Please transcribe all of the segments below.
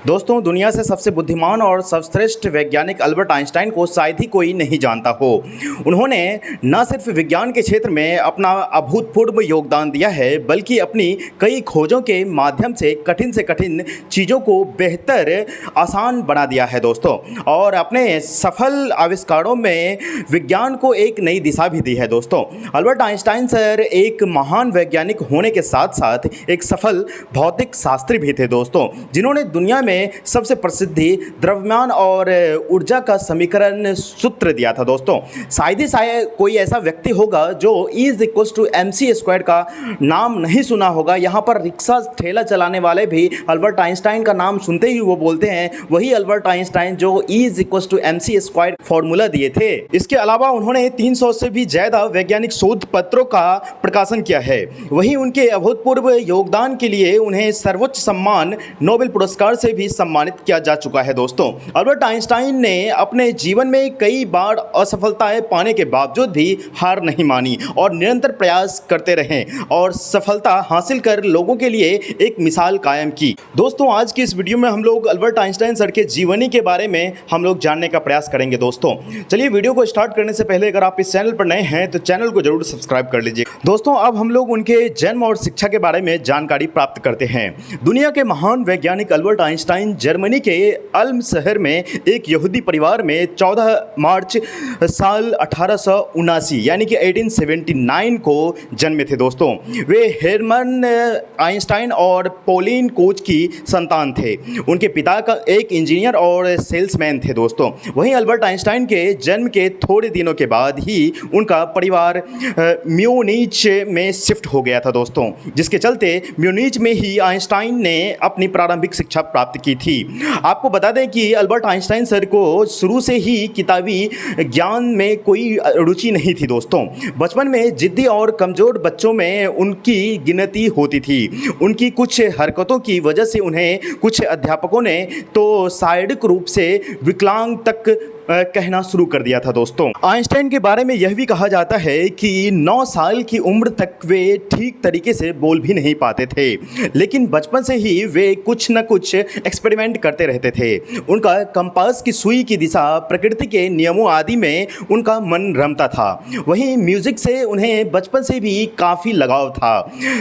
दोस्तों, दुनिया से सबसे बुद्धिमान और सर्वश्रेष्ठ वैज्ञानिक अल्बर्ट आइंस्टाइन को शायद ही कोई नहीं जानता हो। उन्होंने न सिर्फ विज्ञान के क्षेत्र में अपना अभूतपूर्व योगदान दिया है, बल्कि अपनी कई खोजों के माध्यम से कठिन चीज़ों को बेहतर आसान बना दिया है दोस्तों। और अपने सफल आविष्कारों में विज्ञान को एक नई दिशा भी दी है दोस्तों। अल्बर्ट आइंस्टाइन सर एक महान वैज्ञानिक होने के साथ साथ एक सफल भौतिक शास्त्री भी थे दोस्तों, जिन्होंने दुनिया में सबसे प्रसिद्धि द्रव्यमान और ऊर्जा का समीकरण सूत्र दिया था दोस्तों। शायद कोई ऐसा व्यक्ति होगा जो E=mc² का नाम नहीं सुना होगा। यहाँ पर रिक्शा ठेला चलाने वाले भी अल्बर्ट आइंस्टाइन का नाम सुनते ही वो बोलते हैं वही अल्बर्ट आइंस्टाइन जो E=mc² फॉर्मूला दिए थे। इसके अलावा उन्होंने 300 से भी ज़्यादा वैज्ञानिक शोध पत्रों का प्रकाशन किया है। वहीं उनके अभूतपूर्व योगदान के लिए उन्हें सर्वोच्च सम्मान नोबेल पुरस्कार से भी सम्मानित किया जा चुका है दोस्तों। अल्बर्ट आइंस्टाइन ने अपने जीवन में कई बार असफलताएं पाने के बावजूद भी हार नहीं मानी और निरंतर प्रयास करते रहे और सफलता हासिल कर लोगों के लिए एक मिसाल कायम की। दोस्तों, आज की इस वीडियो में हम लोग अल्बर्ट आइंस्टाइन सर के जीवनी के बारे में हम लोग जानने का प्रयास करेंगे दोस्तों। चलिए, वीडियो को स्टार्ट करने से पहले अगर आप इस चैनल पर नए हैं तो चैनल को जरूर सब्सक्राइब कर लीजिए। दोस्तों, अब हम लोग उनके जन्म और शिक्षा के बारे में जानकारी प्राप्त करते हैं। दुनिया के महान वैज्ञानिक अल्बर्ट आइंस्टाइन जर्मनी के अल्म शहर में एक यहूदी परिवार में 14 मार्च साल 1879 यानी कि 1879 को जन्मे थे दोस्तों। वे हेरमन आइंस्टाइन और पोलिन कोच की संतान थे। उनके पिता का एक इंजीनियर और सेल्समैन थे दोस्तों। वहीं अल्बर्ट आइंस्टाइन के जन्म के थोड़े दिनों के बाद ही उनका परिवार म्यूनिच में शिफ्ट हो गया था दोस्तों, जिसके चलते म्यूनिच में ही आइंस्टाइन ने अपनी प्रारंभिक शिक्षा प्राप्त की थी। आपको बता दें कि अल्बर्ट आइंस्टाइन सर को शुरू से ही किताबी ज्ञान में कोई रुचि नहीं थी दोस्तों। बचपन में जिद्दी और कमज़ोर बच्चों में उनकी गिनती होती थी। उनकी कुछ हरकतों की वजह से उन्हें कुछ अध्यापकों ने तो शारीरिक रूप से विकलांग तक कहना शुरू कर दिया था दोस्तों। आइंस्टाइन के बारे में यह भी कहा जाता है कि 9 साल की उम्र तक वे ठीक तरीके से बोल भी नहीं पाते थे, लेकिन बचपन से ही वे कुछ न कुछ एक्सपेरिमेंट करते रहते थे। उनका कंपास की सुई की दिशा, प्रकृति के नियमों आदि में उनका मन रमता था। वहीं म्यूज़िक से उन्हें बचपन से भी काफ़ी लगाव था।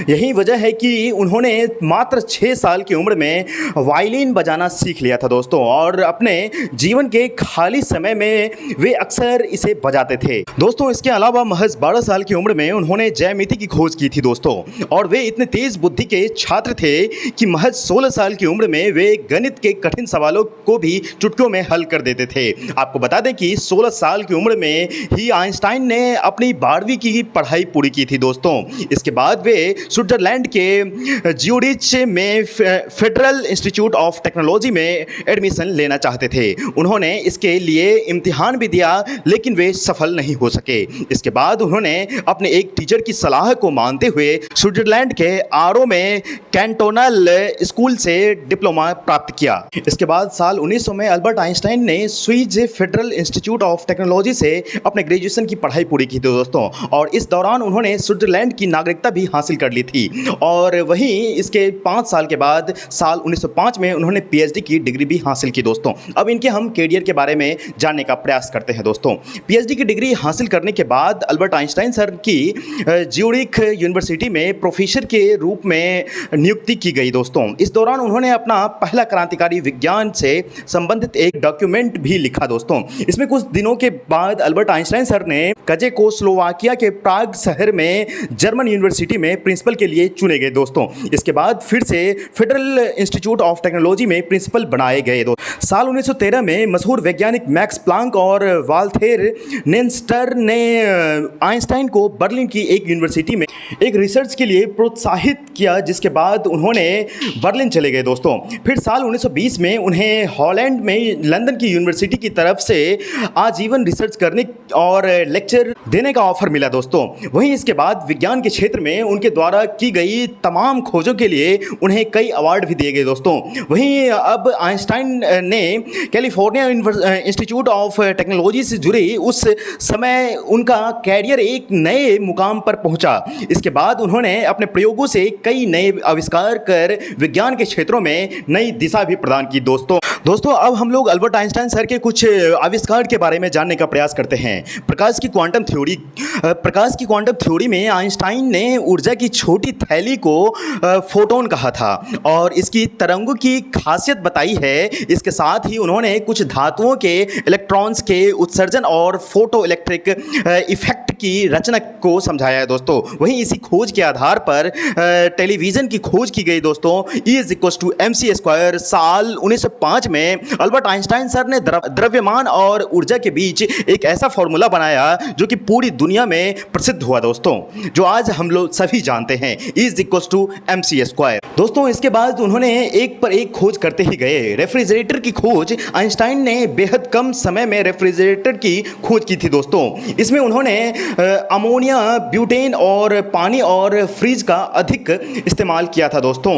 यही वजह है कि उन्होंने मात्र 6 साल की उम्र में वायलिन बजाना सीख लिया था दोस्तों और अपने जीवन के खाली समय में वे अक्सर इसे बजाते थे दोस्तों। इसके अलावा महज 12 साल की उम्र में उन्होंने ज्यामिति की खोज की थी दोस्तों और वे इतने तेज बुद्धि के छात्र थे कि महज 16 साल की उम्र में वे गणित के कठिन सवालों को भी चुटकियों में हल कर देते थे। आपको बता दें कि 16 साल की उम्र में ही आइंस्टाइन ने अपनी 12वीं की पढ़ाई पूरी की थी दोस्तों। इसके बाद वे स्विट्जरलैंड के ज्यूरिच में फेडरल इंस्टीट्यूट ऑफ टेक्नोलॉजी में एडमिशन लेना चाहते थे। उन्होंने इसके लिए इम्तिहान भी दिया, लेकिन वे सफल नहीं हो सके। इसके बाद उन्होंने अपने एक टीचर की सलाह को मानते हुए स्विट्जरलैंड के आरो में कैंटोनल स्कूल से डिप्लोमा प्राप्त किया। इसके बाद साल 1900 में अल्बर्ट आइंस्टाइन ने Swiss federal institute of technology से अपने ग्रेजुएशन की पढ़ाई पूरी की थी दोस्तों और इस दौरान उन्होंने स्विट्जरलैंड की नागरिकता भी हासिल कर ली थी। और वहीं इसके 5 साल के बाद साल 1905 में उन्होंने PhD की डिग्री भी हासिल की दोस्तों। अब इनके हम कैरियर के बारे में जानने का प्रयास करते हैं दोस्तों। PhD की डिग्री हासिल करने के बाद अल्बर्ट आइंस्टाइन सर की ज्यूरिख यूनिवर्सिटी में प्रोफेसर के रूप में नियुक्ति की गई दोस्तों। इस दौरान उन्होंने अपना पहला क्रांतिकारी विज्ञान से संबंधित एक डॉक्यूमेंट भी लिखा दोस्तों। इसमें कुछ दिनों के बाद अल्बर्ट आइंस्टाइन सर ने चेकोस्लोवाकिया के प्राग शहर में जर्मन यूनिवर्सिटी में प्रिंसिपल के लिए चुने गए दोस्तों। इसके बाद फिर से फेडरल इंस्टीट्यूट ऑफ टेक्नोलॉजी में प्रिंसिपल बनाए गए दोस्तों। साल 1913 में मशहूर वैज्ञानिक मैक्स प्लांक और वाल्थेर नेस्टर ने आइंस्टाइन को बर्लिन की एक यूनिवर्सिटी में एक रिसर्च के लिए प्रोत्साहित किया, जिसके बाद उन्होंने बर्लिन चले गए दोस्तों। फिर साल 1920 में उन्हें हॉलैंड में लंदन की यूनिवर्सिटी की तरफ से आजीवन रिसर्च करने और लेक्चर देने का ऑफर मिला दोस्तों। वहीं इसके बाद विज्ञान के क्षेत्र में उनके द्वारा की गई तमाम खोजों के लिए उन्हें कई अवार्ड भी दिए गए दोस्तों। वहीं अब आइंस्टाइन ने California institute institute of technology से जुड़े उस समय उनका कैरियर एक नए मुकाम पर पहुंचा। इसके बाद उन्होंने अपने प्रयोगों से कई नए आविष्कार कर विज्ञान के क्षेत्रों में नई दिशा भी प्रदान की। दोस्तों अब हम लोग अल्बर्ट आइंस्टाइन सर के कुछ आविष्कार के बारे में जानने का प्रयास करते हैं। प्रकाश की क्वांटम थ्योरी में आइंस्टाइन ने ऊर्जा की छोटी थैली को फोटोन कहा था और इसकी तरंगों की खासियत बताई है। इसके साथ ही उन्होंने कुछ धातुओं के इलेक्ट्रॉन्स के उत्सर्जन और फोटो इलेक्ट्रिक इफेक्ट की रचना को समझाया है। दोस्तों वहीं इसी खोज के आधार पर टेलीविज़न की खोज की गई। दोस्तों E=mc² साल 1905 में अल्बर्ट आइंस्टाइन सर ने द्रव्यमान और ऊर्जा के बीच एक ऐसा फॉर्मूला बनाया जो कि पूरी दुनिया में प्रसिद्ध हुआ। दोस्तों जो आज हम लोग सभी जानते हैं E=mc²। दोस्तों इसके बाद उन्होंने एक पर एक खोज करते ही गए। रेफ्रिजरेटर की खोज आइंस्टाइन ने बेहद कम समय में रेफ्रिजरेटर की खोज की थी। दोस्तों इसमें उन्होंने अमोनिया, ब्यूटेन और पानी और फ्रीज का अधिक इस्तेमाल किया था। दोस्तों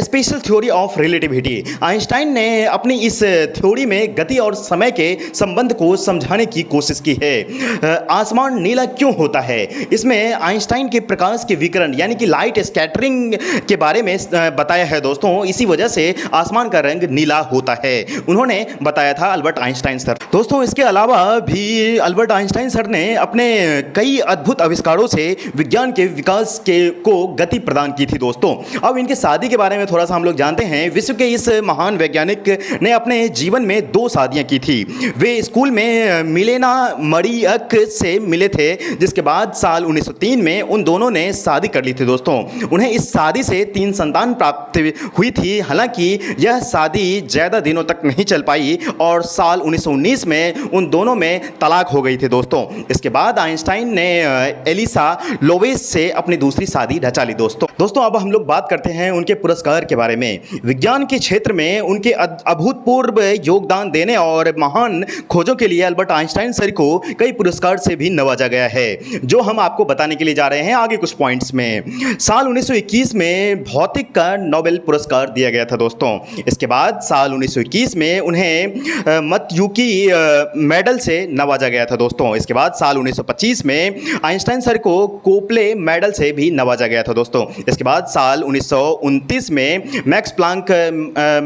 special theory of relativity, Einstein ने अपनी इस थ्योरी में गति और समय के संबंध को समझाने की कोशिश की है। आसमान नीला क्यों होता है, इसमें आइंस्टाइन के प्रकाश के विकिरण यानी कि लाइट स्कैटरिंग के बारे में बताया है। दोस्तों इसी वजह से आसमान का रंग नीला होता है, उन्होंने बताया था अल्बर्ट आइंस्टाइन सर। दोस्तों इसके अलावा भी अल्बर्ट आइंस्टाइन सर ने अपने कई अद्भुत आविष्कारों से विज्ञान के विकास को गति प्रदान की थी। दोस्तों अब इनके शादी के बारे में थोड़ा सा हम लोग जानते हैं। विश्व के इस महान वैज्ञानिक ने अपने जीवन में 2 शादियां की थी। वे स्कूल में मिलेना मरियक से मिले थे, जिसके बाद साल 1903 में उन दोनों ने शादी कर ली थी। दोस्तों उन्हें इस शादी से 3 संतान प्राप्त हुई थी। हालांकि यह शादी ज़्यादा दिनों तक नहीं चल पाई और साल 1919 में उन दोनों में तलाक हो गई थी। दोस्तों इसके बाद आइंस्टाइन ने एलिसा लोवेस से अपनी दूसरी शादी रचा ली। दोस्तों अब हम लोग बात करते हैं उनके पुरस्कार के बारे में। विज्ञान के क्षेत्र में उनके अभूतपूर्व योगदान देने और महान खोजों के लिए अल्बर्ट आइंस्टाइन सर को कई पुरस्कार से भी नवाजा गया है, जो हम आपको बताने के लिए जा रहे हैं आगे कुछ पॉइंट्स में। साल 1921 में भौतिक का नोबेल पुरस्कार दिया गया था। दोस्तों इसके बाद साल 1921 में उन्हें मतयुकी मेडल से नवाजा गया था। दोस्तों इसके बाद साल 1925 में आइंस्टाइन सर को कोपले मेडल से भी नवाजा गया था। दोस्तों इसके बाद साल 1929 में मैक्स प्लांक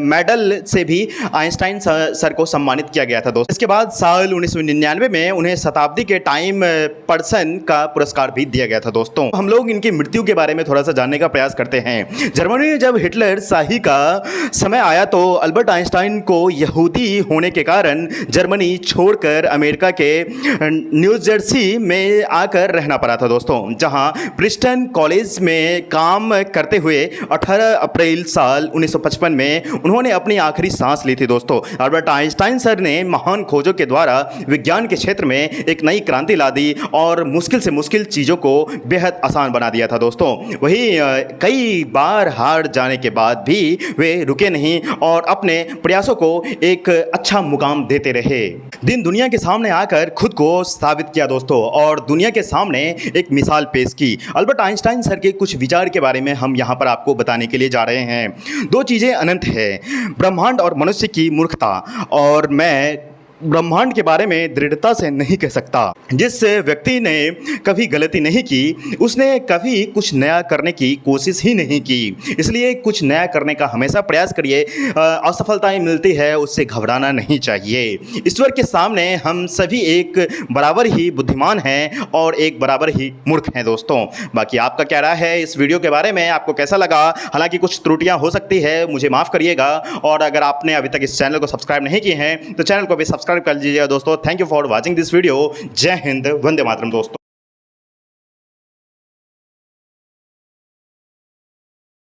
मेडल से भी आइंस्टाइन सर को सम्मानित किया गया था। दोस्तों इसके बाद साल 1999 में उन्हें शताब्दी के टाइम पर्सन का पुरस्कार भी दिया गया था। दोस्तों हम लोग इनकी मृत्यु के बारे में थोड़ा सा जानने का प्रयास करते हैं। जर्मनी में जब हिटलर शाही का समय आया तो अल्बर्ट आइंस्टाइन को यहूदी होने के कारण जर्मनी छोड़कर अमेरिका के न्यू जर्सी में आकर रहना पड़ा था। दोस्तों जहां प्रिंसटन कॉलेज में काम करते हुए 18 अप्रैल साल 1955 में उन्होंने अपनी आखिरी सांस ली थी। दोस्तों अल्बर्ट आइंस्टाइन सर ने महान खोजों के द्वारा विज्ञान के क्षेत्र में एक नई क्रांति ला दी और मुश्किल से मुश्किल चीज़ों को बेहद आसान बना दिया था। दोस्तों वही कई बार हार जाने के बाद भी वे रुके नहीं और अपने प्रयासों को एक अच्छा मुकाम देते रहे। दिन दुनिया के सामने आकर खुद को साबित किया। दोस्तों और दुनिया के सामने एक मिसाल पेश की। अल्बर्ट आइंस्टाइन सर के कुछ विचार के बारे में हम यहाँ पर आपको बताने के लिए जा रहे हैं। 2 चीज़ें अनंत है, ब्रह्मांड और मनुष्य की मूर्खता। और मैं ब्रह्मांड के बारे में दृढ़ता से नहीं कह सकता। जिस व्यक्ति ने कभी गलती नहीं की उसने कभी कुछ नया करने की कोशिश ही नहीं की। इसलिए कुछ नया करने का हमेशा प्रयास करिए। असफलताएं मिलती है उससे घबराना नहीं चाहिए। ईश्वर के सामने हम सभी एक बराबर ही बुद्धिमान हैं और एक बराबर ही मूर्ख हैं। दोस्तों बाकी आपका क्या राय है इस वीडियो के बारे में, आपको कैसा लगा? हालांकि कुछ त्रुटियां हो सकती है, मुझे माफ़ करिएगा। और अगर आपने अभी तक इस चैनल को सब्सक्राइब नहीं किए हैं तो चैनल को भी सब्सक्राइब कर लीजिएगा। दोस्तों thank you for watching this video. जय हिंद, वंदे मातरम। दोस्तों।